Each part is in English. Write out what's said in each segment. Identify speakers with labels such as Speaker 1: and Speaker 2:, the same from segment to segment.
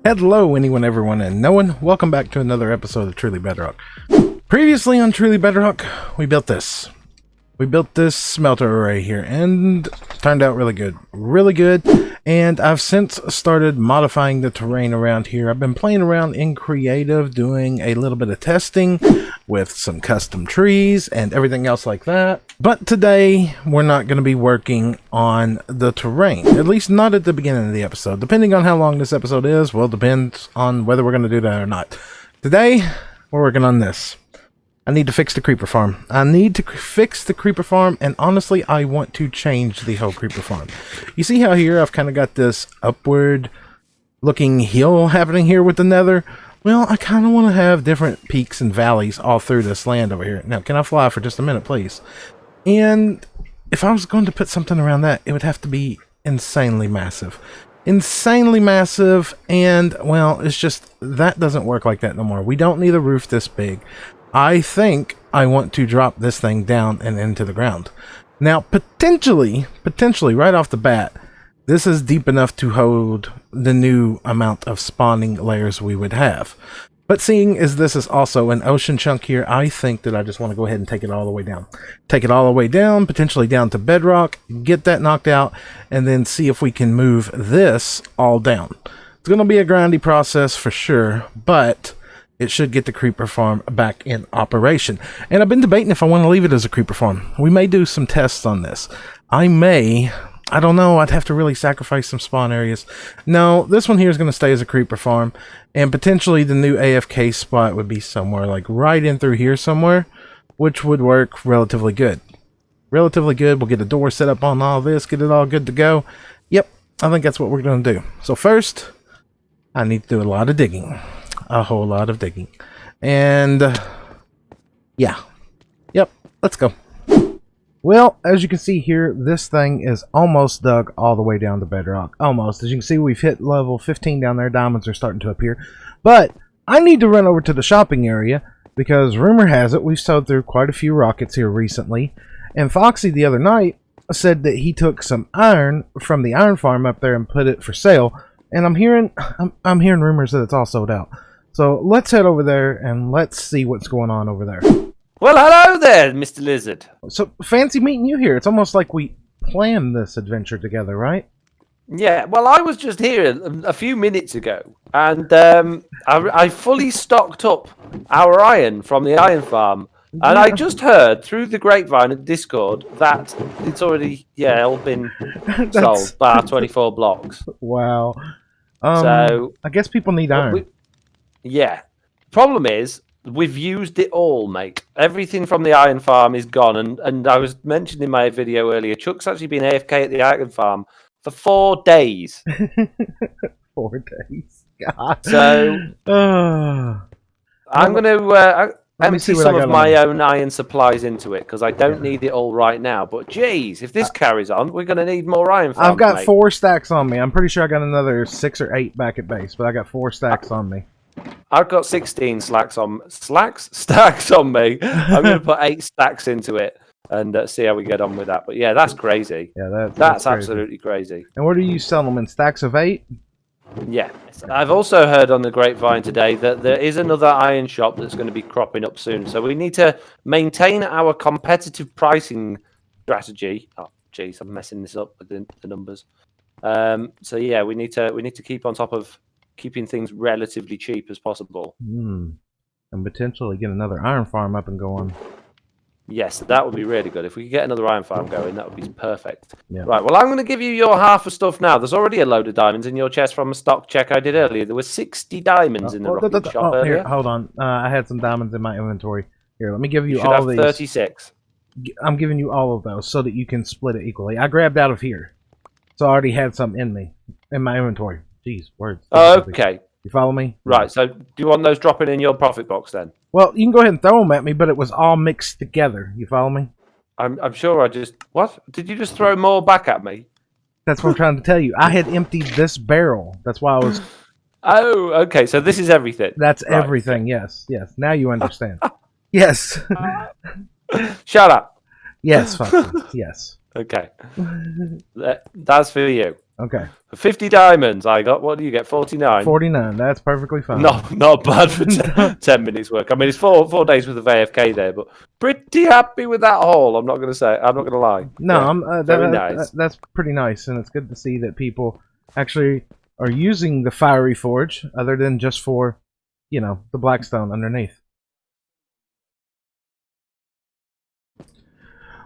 Speaker 1: Hello, anyone, everyone, and no one. Welcome back to another episode of Truly Bedrock. Previously on Truly Bedrock, we built this. We built this smelter array here, and it turned out really good. Really good, and I've since started modifying the terrain around here. I've been playing around in creative, doing a little bit of testing with some custom trees and everything else like that. But today, we're not going to be working on the terrain, at least not at the beginning of the episode. Depending on how long this episode is, will depend on whether we're going to do that or not. Today, we're working on this. I need to fix the creeper farm. I need to fix the creeper farm, and honestly, I want to change the whole creeper farm. You see how here I've kind of got this upward looking hill happening here with the nether? Well, I kind of want to have different peaks and valleys all through this land over here. Now, can I fly for just a minute, please? And if I was going to put something around that, it would have to be insanely massive. Insanely massive, and, well, it's just, that doesn't work like that no more. We don't need a roof this big. I think I want to drop this thing down and into the ground. Now, potentially, right off the bat, this is deep enough to hold the new amount of spawning layers we would have. But seeing as this is also an ocean chunk here, I think that I just want to go ahead and take it all the way down. Take it all the way down, potentially down to bedrock, get that knocked out, and then see if we can move this all down. It's going to be a grindy process for sure, but it should get the creeper farm back in operation. And I've been debating if I want to leave it as a creeper farm. We may do some tests on this. I don't know, I'd have to really sacrifice some spawn areas. No, this one here is going to stay as a creeper farm. And potentially the new AFK spot would be somewhere like right in through here somewhere, which would work relatively good. Relatively good. We'll get a door set up on all this, get it all good to go. Yep, I think that's what we're going to do. So first, I need to do a lot of digging. A whole lot of digging. And yeah. Yep, let's go. Well, as you can see here, this thing is almost dug all the way down to bedrock. Almost. As you can see, we've hit level 15 down there. Diamonds are starting to appear. But I need to run over to the shopping area because rumor has it we've sold through quite a few rockets here recently. And Foxy the other night said that he took some iron from the iron farm up there and put it for sale. And I'm hearing rumors that it's all sold out. So let's head over there and let's see what's going on over there.
Speaker 2: Well, hello there, Mr. Lizard.
Speaker 1: So fancy meeting you here. It's almost like we planned this adventure together, right?
Speaker 2: Yeah, well, I was just here a few minutes ago, and I fully stocked up our iron from the iron farm, and I just heard through the grapevine at Discord that it's already, all been sold, bar 24 blocks.
Speaker 1: Wow.
Speaker 2: So
Speaker 1: I guess people need iron.
Speaker 2: Yeah. Problem is, we've used it all, mate. Everything from the iron farm is gone. And I was mentioning in my video earlier, Chuck's actually been AFK at the iron farm for 4 days.
Speaker 1: 4 days. God.
Speaker 2: So I'm going to empty some of my own iron supplies into it because I don't need it all right now. But geez, if this carries on, we're going to need more iron farms,
Speaker 1: I've got
Speaker 2: mate.
Speaker 1: 4 stacks on me. I'm pretty sure I got another 6 or 8 back at base, but I got 4 stacks on me.
Speaker 2: I've got 16 stacks on me. I'm going to put 8 stacks into it and see how we get on with that. But yeah, that's crazy.
Speaker 1: Yeah,
Speaker 2: that's absolutely crazy.
Speaker 1: And what do you sell them in, stacks of 8?
Speaker 2: Yeah. I've also heard on the grapevine today that there is another iron shop that's going to be cropping up soon. So we need to maintain our competitive pricing strategy. Oh, geez, I'm messing this up with the numbers. So yeah, we need to keep on top of keeping things relatively cheap as possible.
Speaker 1: And potentially get another iron farm up and going.
Speaker 2: Yes, that would be really good. If we could get another iron farm going, that would be perfect.
Speaker 1: Yeah.
Speaker 2: Right, well, I'm going to give you your half of stuff now. There's already a load of diamonds in your chest from a stock check I did earlier. There were 60 diamonds in the rocket shop earlier.
Speaker 1: Here, hold on. I had some diamonds in my inventory. Here, let me give you
Speaker 2: should
Speaker 1: all
Speaker 2: have
Speaker 1: these.
Speaker 2: 36.
Speaker 1: I'm giving you all of those so that you can split it equally. I grabbed out of here. So I already had some in my inventory. Jeez, words.
Speaker 2: Okay.
Speaker 1: You follow me?
Speaker 2: Right, so do you want those dropping in your profit box then?
Speaker 1: Well, you can go ahead and throw them at me, but it was all mixed together. You follow me?
Speaker 2: I'm sure I just... What? Did you just throw more back at me?
Speaker 1: That's what I'm trying to tell you. I had emptied this barrel. That's why I was...
Speaker 2: Oh, okay, so this is everything.
Speaker 1: That's right. Everything, yes. Yes, now you understand. Yes.
Speaker 2: Shut up.
Speaker 1: Yes, Foxy. Yes.
Speaker 2: Okay. That's for you.
Speaker 1: Okay.
Speaker 2: For 50 diamonds, I got, what do you get, 49?
Speaker 1: 49. That's perfectly fine.
Speaker 2: Not bad for 10 minutes work. I mean, it's four days worth of AFK there, but pretty happy with that haul. I'm not going to lie.
Speaker 1: No,
Speaker 2: yeah, very nice.
Speaker 1: That's pretty nice, and it's good to see that people actually are using the Fiery Forge other than just for, the Blackstone underneath.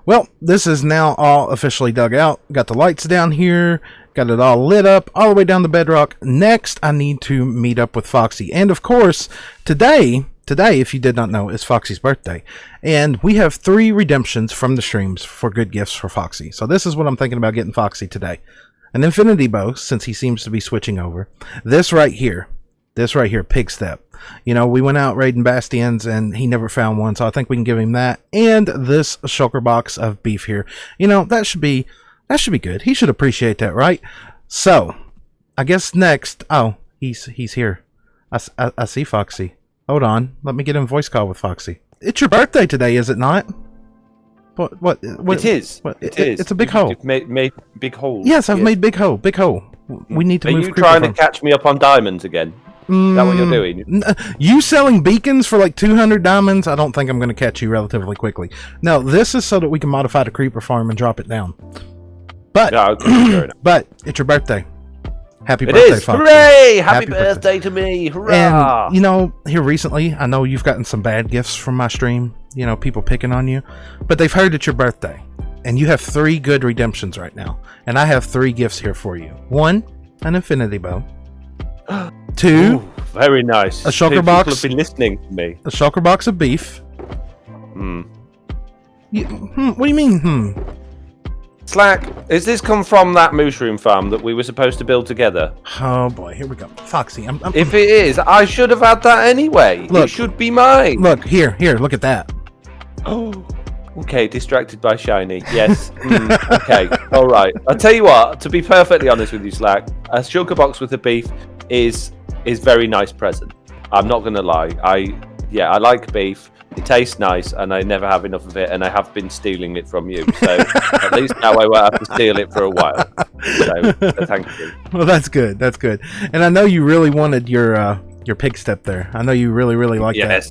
Speaker 1: Well, this is now all officially dug out. Got the lights down here. Got it all lit up all the way down the bedrock. Next, I need to meet up with Foxy. And of course, today, if you did not know, is Foxy's birthday. And we have 3 redemptions from the streams for good gifts for Foxy. So this is what I'm thinking about getting Foxy today. An infinity bow, since he seems to be switching over. This right here, Pig Step. We went out raiding bastions and he never found one, so I think we can give him that. And this shulker box of beef here. That should be good. He should appreciate that, right? So, I guess next. Oh, he's here. I see Foxy. Hold on, let me get in voice call with Foxy. It's your birthday today, is it not? What?
Speaker 2: It is. It is.
Speaker 1: It's a big hole.
Speaker 2: You've made big holes.
Speaker 1: Yes, I've made big hole. Big hole. We need to move.
Speaker 2: Are you trying to catch me up on diamonds again? Is that what you're doing?
Speaker 1: You selling beacons for like 200 diamonds? I don't think I'm going to catch you relatively quickly. No, this is so that we can modify the creeper farm and drop it down. But, but it's your birthday. Happy birthday, Foxy.
Speaker 2: Hooray! Happy birthday to me. Hurrah!
Speaker 1: And, here recently, I know you've gotten some bad gifts from my stream. People picking on you. But they've heard it's your birthday. And you have 3 good redemptions right now. And I have 3 gifts here for you. 1, an infinity bow. 2,
Speaker 2: ooh, very nice.
Speaker 1: A shulker box.
Speaker 2: People have been listening to me.
Speaker 1: A shulker box of beef. What do you mean?
Speaker 2: Slack, has this come from that Mooshroom farm that we were supposed to build together?
Speaker 1: Oh boy, here we go. Foxy,
Speaker 2: if it is, I should have had that anyway. Look, it should be mine.
Speaker 1: Look, here, look at that.
Speaker 2: Oh, okay, distracted by shiny. Yes. Okay, all right. I'll tell you what, to be perfectly honest with you, Slack, a shulker box with the beef is very nice present. I'm not going to lie. I like beef. It tastes nice, and I never have enough of it, and I have been stealing it from you. So at least now I won't have to steal it for a while. So thank you.
Speaker 1: Well, that's good. That's good. And I know you really wanted your pig step there. I know you really, really like that.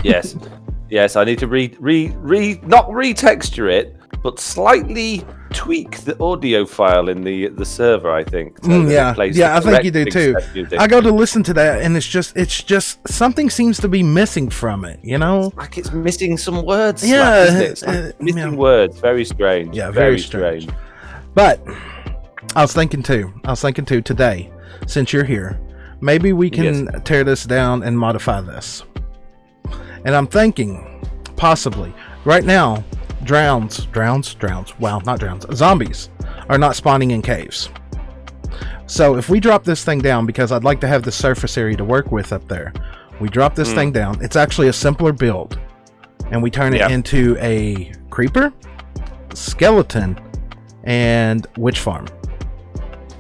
Speaker 1: Yes. I need to not retexture it, but slightly tweak the audio file in the server, I think. So I think you do too. I go to listen to that, and it's just something seems to be missing from it. It's
Speaker 2: like it's missing some words.
Speaker 1: It's
Speaker 2: like missing words. Very strange.
Speaker 1: Yeah, very strange. But I was thinking too today, since you're here, maybe we can tear this down and modify this. And I'm thinking possibly right now. Zombies are not spawning in caves. So if we drop this thing down, because I'd like to have the surface area to work with up there, we drop this thing down. It's actually a simpler build, and we turn it into a creeper, skeleton, and witch farm.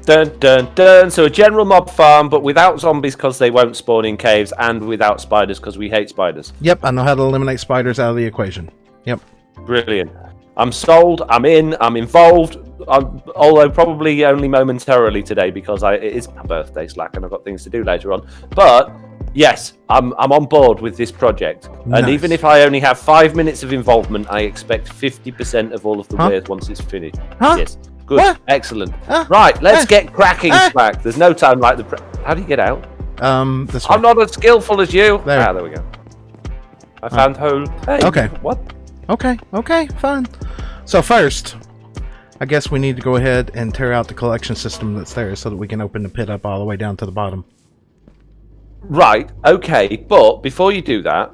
Speaker 2: Dun dun dun. So a general mob farm, but without zombies because they won't spawn in caves, and without spiders because we hate spiders.
Speaker 1: Yep, I know how to eliminate spiders out of the equation. Yep.
Speaker 2: Brilliant. I'm sold. I'm in. I'm involved. Although probably only momentarily today because it is my birthday, Slack, and I've got things to do later on. But yes, I'm on board with this project. Nice. And even if I only have 5 minutes of involvement, I expect 50% of all of the wares once it's finished. Yes. Good. What? Excellent. Right, let's get cracking, Slack. There's no time like the... How do you get out?
Speaker 1: This way.
Speaker 2: I'm not as skillful as you.
Speaker 1: There
Speaker 2: we go. I found hole. Hey,
Speaker 1: okay.
Speaker 2: What?
Speaker 1: Okay, fine. So first, I guess we need to go ahead and tear out the collection system that's there so that we can open the pit up all the way down to the bottom.
Speaker 2: Right, okay, but before you do that,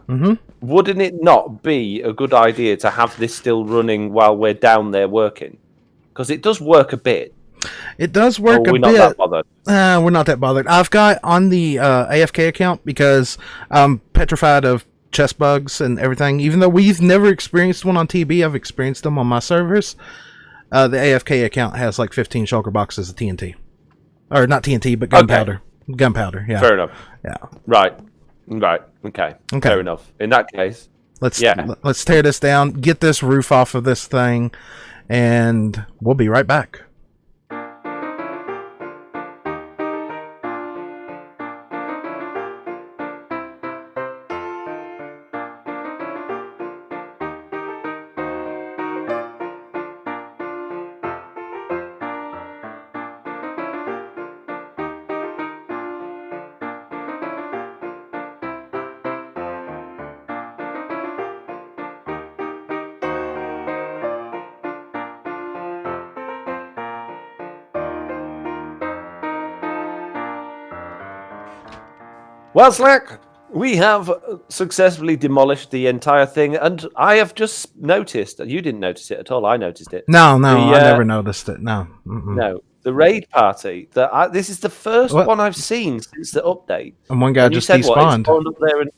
Speaker 2: wouldn't it not be a good idea to have this still running while we're down there working? Because it does work a bit.
Speaker 1: It does work a bit.
Speaker 2: We're not that bothered.
Speaker 1: We're not that bothered. I've got on the AFK account because I'm petrified of chest bugs and everything. Even though we've never experienced one on TB, I've experienced them on my servers. The AFK account has like 15 shulker boxes of TNT. Or not TNT, but gunpowder. Okay. Gunpowder, yeah.
Speaker 2: Fair enough.
Speaker 1: Yeah.
Speaker 2: Right. Okay. Fair enough. In that case,
Speaker 1: let's tear this down, get this roof off of this thing, and we'll be right back.
Speaker 2: Well, Slack, we have successfully demolished the entire thing, and I have just noticed, you didn't notice it at all, I noticed it.
Speaker 1: No, I never noticed it. No.
Speaker 2: No, the raid party, this is the first
Speaker 1: What?
Speaker 2: one I've seen since the update.
Speaker 1: And one guy
Speaker 2: And you
Speaker 1: just
Speaker 2: said what? It
Speaker 1: despawned.
Speaker 2: spawned up there and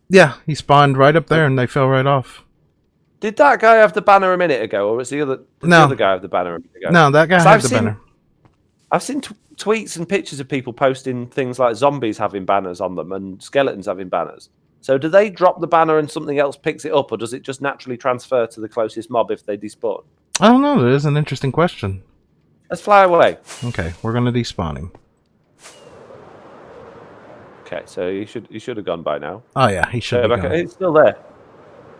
Speaker 1: Yeah, he spawned right up there and they fell right off.
Speaker 2: did that guy have the banner a minute ago, or was the other guy have the banner a minute ago?
Speaker 1: No, that guy had the banner.
Speaker 2: I've seen tweets and pictures of people posting things like zombies having banners on them and skeletons having banners. So do they drop the banner and something else picks it up, or does it just naturally transfer to the closest mob if they despawn?
Speaker 1: I don't know. That is an interesting question.
Speaker 2: Let's fly away.
Speaker 1: Okay, we're going to despawn him.
Speaker 2: Okay, so he should have gone by now.
Speaker 1: Oh yeah, he should be gone.
Speaker 2: It's still there.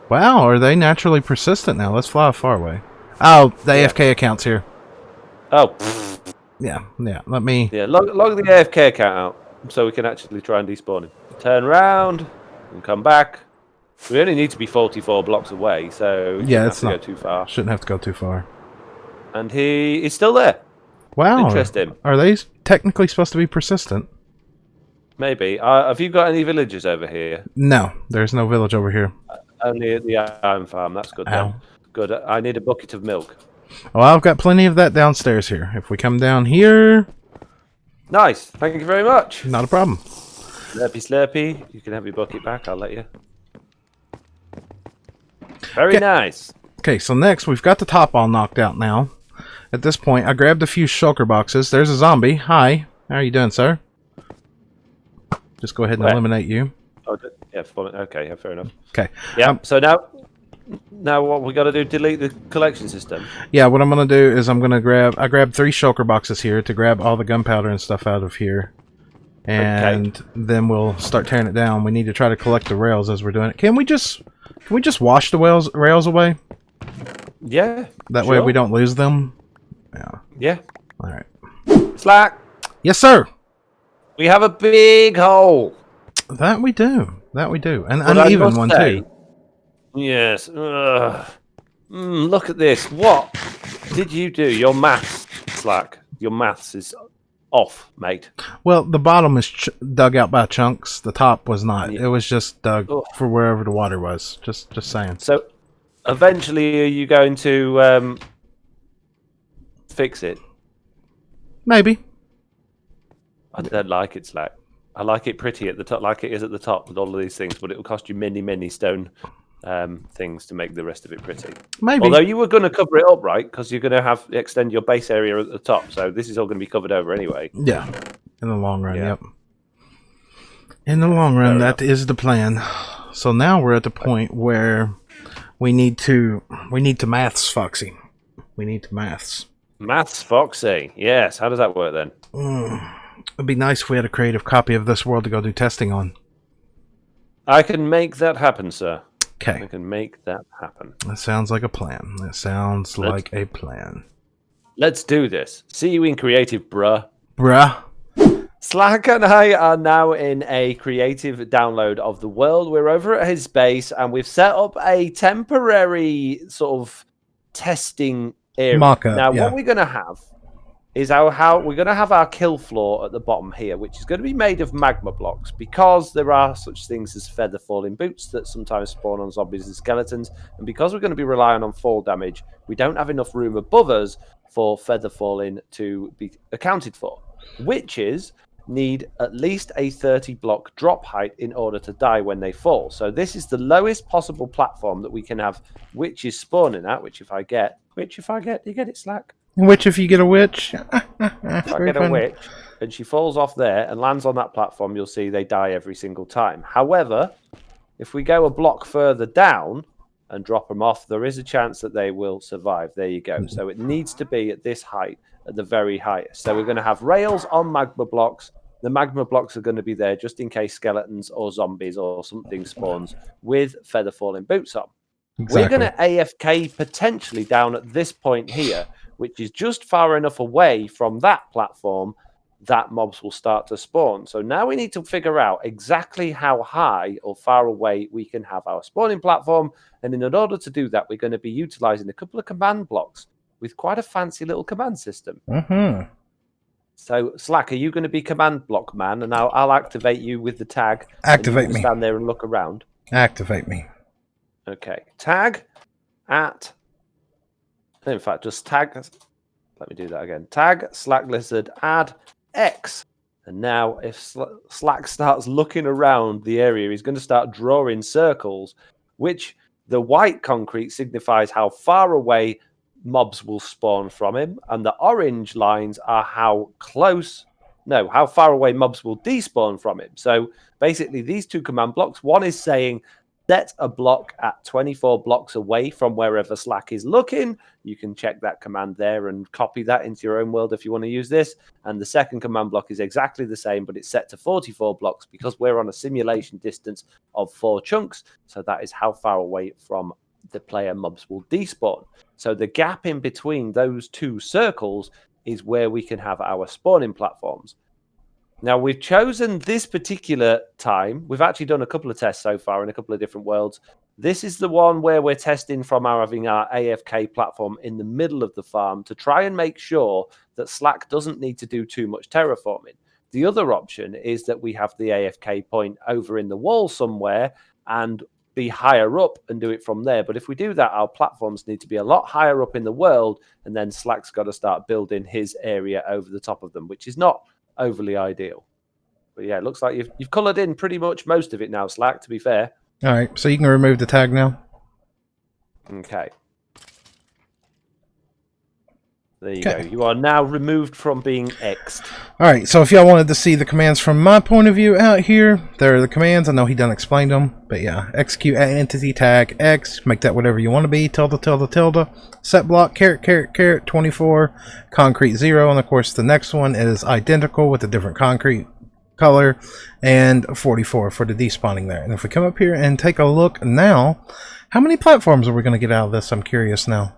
Speaker 1: Wow, are they naturally persistent now? Let's fly far away. Oh, the AFK account's here.
Speaker 2: Oh,
Speaker 1: Yeah. Let me.
Speaker 2: yeah. Log the AFK account out so we can actually try and despawn him. Turn round and come back. We only need to be 44 blocks away, so
Speaker 1: Yeah, it's not
Speaker 2: go too far.
Speaker 1: Shouldn't have to go too far.
Speaker 2: And he is still there.
Speaker 1: Wow.
Speaker 2: Interesting.
Speaker 1: Are they technically supposed to be persistent?
Speaker 2: Maybe. Have you got any villagers over here?
Speaker 1: No, there's no village over here.
Speaker 2: Only at the iron farm. That's good.
Speaker 1: Ow.
Speaker 2: Then. Good. I need a bucket of milk.
Speaker 1: Well, I've got plenty of that downstairs here. If we come down here,
Speaker 2: Nice. Thank you very much.
Speaker 1: not a problem.
Speaker 2: Slurpy, slurpy. You can have your bucket back. I'll let you. Very nice.
Speaker 1: Okay, so next we've got the top all knocked out now. At this point, I grabbed a few shulker boxes. There's a zombie. Hi. How are you doing, sir? Just go ahead and eliminate you.
Speaker 2: Oh, yeah. Okay. Yeah, fair enough.
Speaker 1: Okay.
Speaker 2: Yeah. So now what we got to do? Delete the collection system.
Speaker 1: Yeah, what I'm going to do is I grabbed 3 shulker boxes here to grab all the gunpowder and stuff out of here. And then we'll start tearing it down. We need to try to collect the rails as we're doing it. Can we just wash the rails away?
Speaker 2: Yeah.
Speaker 1: That way we don't lose them. Yeah.
Speaker 2: Yeah.
Speaker 1: All right.
Speaker 2: Slack.
Speaker 1: Yes, sir.
Speaker 2: We have a big hole.
Speaker 1: That we do. An
Speaker 2: But
Speaker 1: uneven one too.
Speaker 2: Yes. Look at this. What did you do? Your maths, Slack. Your maths is off, mate.
Speaker 1: Well, the bottom is dug out by chunks. The top was not. Yeah. It was just dug for wherever the water was. Just saying.
Speaker 2: So, eventually, are you going to fix it?
Speaker 1: Maybe.
Speaker 2: I don't like it, Slack. I like it pretty at the top, like it is at the top with all of these things, but it will cost you many stone things to make the rest of it pretty.
Speaker 1: Maybe.
Speaker 2: Although you were going to cover it up, right? Because you're going to extend your base area at the top, so this is all going to be covered over anyway.
Speaker 1: Yeah, in the long run, yep. In the long run, that is the plan. So now we're at the point where we need to maths, Foxy. We need to maths.
Speaker 2: Maths, Foxy. Yes. How does that work then?
Speaker 1: It'd be nice if we had a creative copy of this world to go do testing on.
Speaker 2: I can make that happen, sir.
Speaker 1: Okay.
Speaker 2: I can make that happen.
Speaker 1: That sounds like a plan. Like a plan.
Speaker 2: Let's do this. See you in creative, bruh.
Speaker 1: Bruh.
Speaker 2: Slack and I are now in a creative download of the world. We're over at his base, and we've set up a temporary sort of testing area.
Speaker 1: Mock-up,
Speaker 2: now, what we're going to have is we're going to have our kill floor at the bottom here, which is going to be made of magma blocks, because there are such things as feather falling boots that sometimes spawn on zombies and skeletons, and because we're going to be relying on fall damage, we don't have enough room above us for feather falling to be accounted for. Witches need at least a 30 block drop height in order to die when they fall. So this is the lowest possible platform that we can have witches spawning at, which if I get, you get it, Slack?
Speaker 1: Which if you get a witch?
Speaker 2: If I get a witch and she falls off there and lands on that platform, you'll see they die every single time. However, if we go a block further down and drop them off, there is a chance that they will survive. There you go. So it needs to be at this height, at the very highest. So we're going to have rails on magma blocks. The magma blocks are going to be there just in case skeletons or zombies or something spawns with feather falling boots on. Exactly. We're going to AFK potentially down at this point here, which is just far enough away from that platform that mobs will start to spawn. So now we need to figure out exactly how high or far away we can have our spawning platform. And in order to do that, we're going to be utilizing a couple of command blocks with quite a fancy little command system. So, Slack, are you going to be command block man? And I'll activate you with the tag.
Speaker 1: Activate
Speaker 2: and you can
Speaker 1: me.
Speaker 2: stand there and look around.
Speaker 1: Activate me.
Speaker 2: Okay. Tag at... In fact, just tag... Let me do that again. Tag SlackLizard add X. And now if Slack starts looking around the area, he's going to start drawing circles, which the white concrete signifies how far away mobs will spawn from him. And the orange lines are how far away mobs will despawn from him. So basically these two command blocks, one is saying set a block at 24 blocks away from wherever Slack is looking. You can check that command there and copy that into your own world if you want to use this. And the second command block is exactly the same, but it's set to 44 blocks because we're on a simulation distance of 4 chunks. So that is how far away from the player mobs will despawn. So the gap in between those two circles is where we can have our spawning platforms. Now, we've chosen this particular time. We've actually done a couple of tests so far in a couple of different worlds. This is the one where we're testing from having our AFK platform in the middle of the farm to try and make sure that Slack doesn't need to do too much terraforming. The other option is that we have the AFK point over in the wall somewhere and be higher up and do it from there. But if we do that, our platforms need to be a lot higher up in the world, and then Slack's got to start building his area over the top of them, which is not overly ideal. But yeah, it looks like you've coloured in pretty much most of it now, Slack, to be fair.
Speaker 1: All right, so you can remove the tag now.
Speaker 2: Okay. There you go. You are now removed from being X'd.
Speaker 1: All right, so if y'all wanted to see the commands from my point of view out here, there are the commands. I know he done explained them, but yeah, execute entity tag X, make that whatever you want to be, tilde, tilde, tilde, set block, caret, caret, caret, 24, concrete 0, and of course the next one is identical with a different concrete color, and 44 for the despawning there. And if we come up here and take a look now, how many platforms are we going to get out of this? I'm curious now.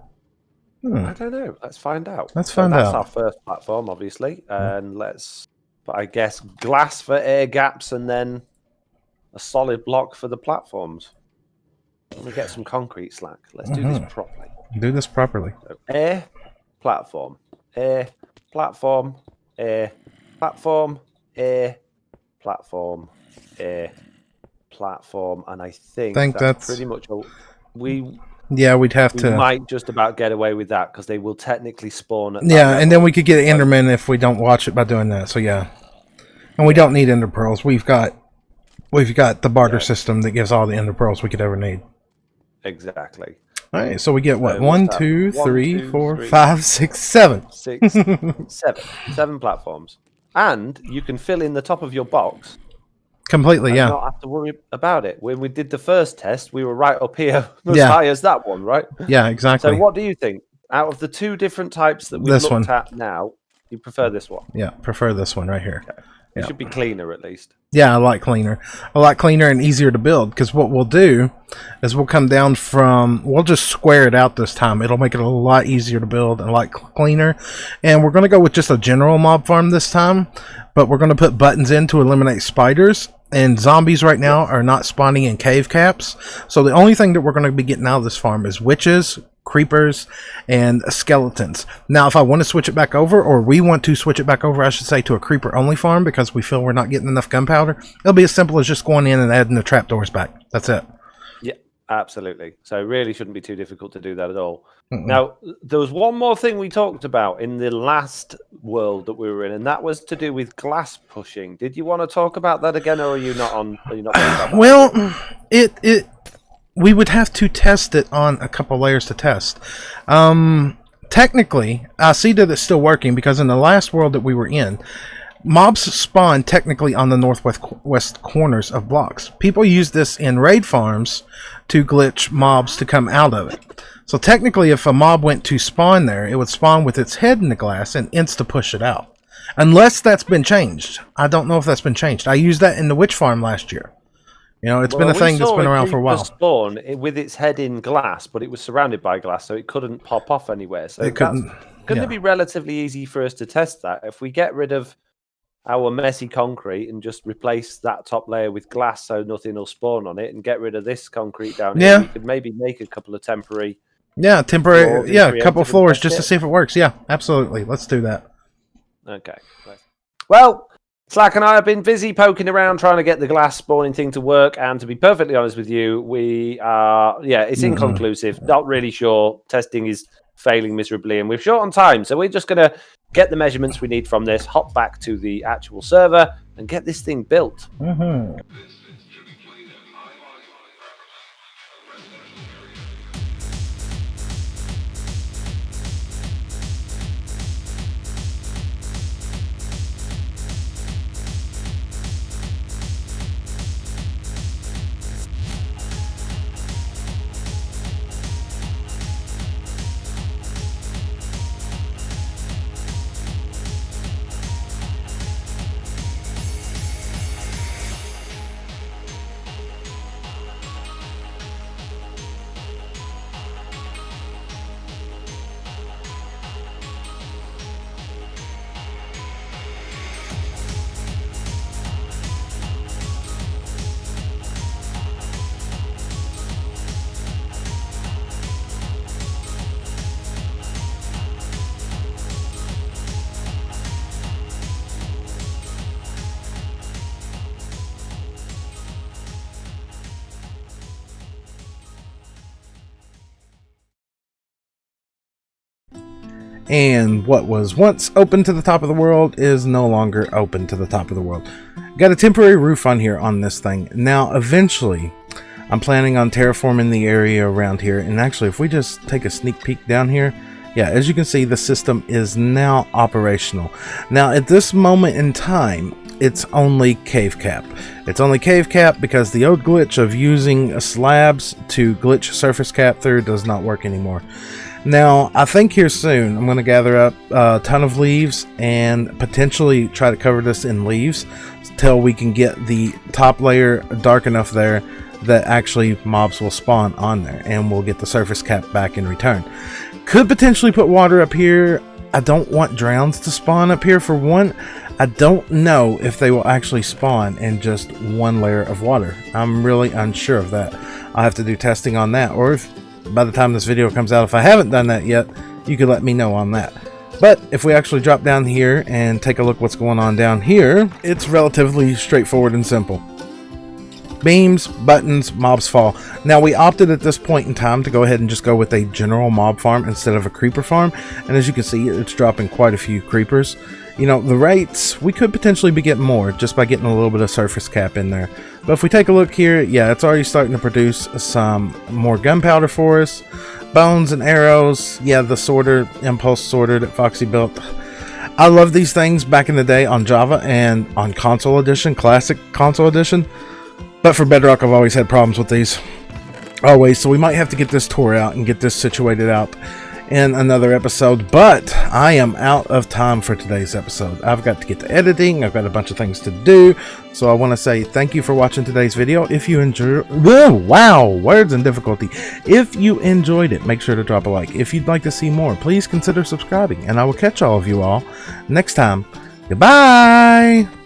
Speaker 2: I don't know. Let's find out.
Speaker 1: Let's find out.
Speaker 2: That's our first platform, obviously. And but I guess glass for air gaps and then a solid block for the platforms. Let me get some concrete, Slack. Let's do this properly.
Speaker 1: Do this properly.
Speaker 2: So air, platform, air, platform, air, platform, air, platform, air, platform. And I think that's pretty much all.
Speaker 1: Yeah, we'd have to.
Speaker 2: We might just about get away with that because they will technically spawn at
Speaker 1: yeah, and then we could get Enderman if we don't watch it by doing that. So yeah, and we don't need Ender Pearls. We've got the barter system that gives all the Ender Pearls we could ever need.
Speaker 2: Exactly.
Speaker 1: All right, so we get what? 1, 2, 3, 4, 5, 6, 7.
Speaker 2: 7 platforms, and you can fill in the top of your box.
Speaker 1: Completely, yeah.
Speaker 2: Not have to worry about it. When we did the first test, we were right up here as high as that one, right?
Speaker 1: Yeah, exactly.
Speaker 2: So what do you think? Out of the 2 different types that we've looked at now, you prefer this one?
Speaker 1: Yeah, prefer this one right here.
Speaker 2: Okay. It should be cleaner at least.
Speaker 1: Yeah, I like cleaner. A lot cleaner and easier to build, because what we'll do is we'll come down from... We'll just square it out this time. It'll make it a lot easier to build and a lot cleaner. And we're going to go with just a general mob farm this time, but we're going to put buttons in to eliminate spiders. And zombies right now are not spawning in cave caps. So the only thing that we're going to be getting out of this farm is witches, creepers, and skeletons. Now, if I want to switch it back over, or we want to switch it back over, I should say, to a creeper-only farm because we feel we're not getting enough gunpowder, it'll be as simple as just going in and adding the trapdoors back. That's it.
Speaker 2: Yeah, absolutely. So it really shouldn't be too difficult to do that at all. Now, there was one more thing we talked about in the last world that we were in, and that was to do with glass pushing. Did you want to talk about that again, or are you not on? Are you not about that?
Speaker 1: Well, we would have to test it on a couple layers to test. Technically, I see that it's still working because in the last world that we were in, mobs spawn technically on the northwest corners of blocks. People use this in raid farms to glitch mobs to come out of it. So technically, if a mob went to spawn there, it would spawn with its head in the glass and insta-push it out. Unless that's been changed. I don't know if that's been changed. I used that in the witch farm last year. You know, it's been a thing that's been around for a while.
Speaker 2: Spawn with its head in glass, but it was surrounded by glass, so it couldn't pop off anywhere. So it's going to be relatively easy for us to test that. If we get rid of our messy concrete and just replace that top layer with glass so nothing will spawn on it and get rid of this concrete down here, we could maybe make a couple of temporary...
Speaker 1: Yeah, a couple of floors just to see if it works. Yeah, absolutely. Let's do that.
Speaker 2: Okay. Well, Slack and I have been busy poking around trying to get the glass spawning thing to work. And to be perfectly honest with you, we are, it's inconclusive. Not really sure. Testing is failing miserably and we're short on time. So we're just going to get the measurements we need from this, hop back to the actual server and get this thing built.
Speaker 1: And what was once open to the top of the world is no longer open to the top of the world. Got a temporary roof on here on this thing. Now, eventually, I'm planning on terraforming the area around here. And actually, if we just take a sneak peek down here, yeah, as you can see, the system is now operational. Now, at this moment in time, it's only cave cap. It's only cave cap because the old glitch of using slabs to glitch surface cap through does not work anymore. Now, I think here soon, I'm going to gather up a ton of leaves and potentially try to cover this in leaves till we can get the top layer dark enough there that actually mobs will spawn on there and we'll get the surface cap back in return. Could potentially put water up here. I don't want drowns to spawn up here for one. I don't know if they will actually spawn in just one layer of water. I'm really unsure of that. I'll have to do testing on that, or if by the time this video comes out, if I haven't done that yet, you could let me know on that. But if we actually drop down here and take a look what's going on down here, it's relatively straightforward and simple. Beams, buttons, mobs fall. Now, we opted at this point in time to go ahead and just go with a general mob farm instead of a creeper farm. And as you can see, it's dropping quite a few creepers. You know, the rates, we could potentially be getting more just by getting a little bit of surface cap in there. But if we take a look here, yeah, it's already starting to produce some more gunpowder for us. Bones and arrows, yeah, the sorter, impulse sorter that Foxy built. I love these things back in the day on Java and on console edition, classic console edition. But for Bedrock, I've always had problems with these. Always, so we might have to get this tore out and get this situated out in another episode, but I am out of time for today's episode. I've got to get to editing, I've got a bunch of things to do, so I want to say thank you for watching today's video. If you enjoyed, wow, words and difficulty. If you enjoyed it, make sure to drop a like. If you'd like to see more, please consider subscribing, and I will catch all of you all next time. Goodbye!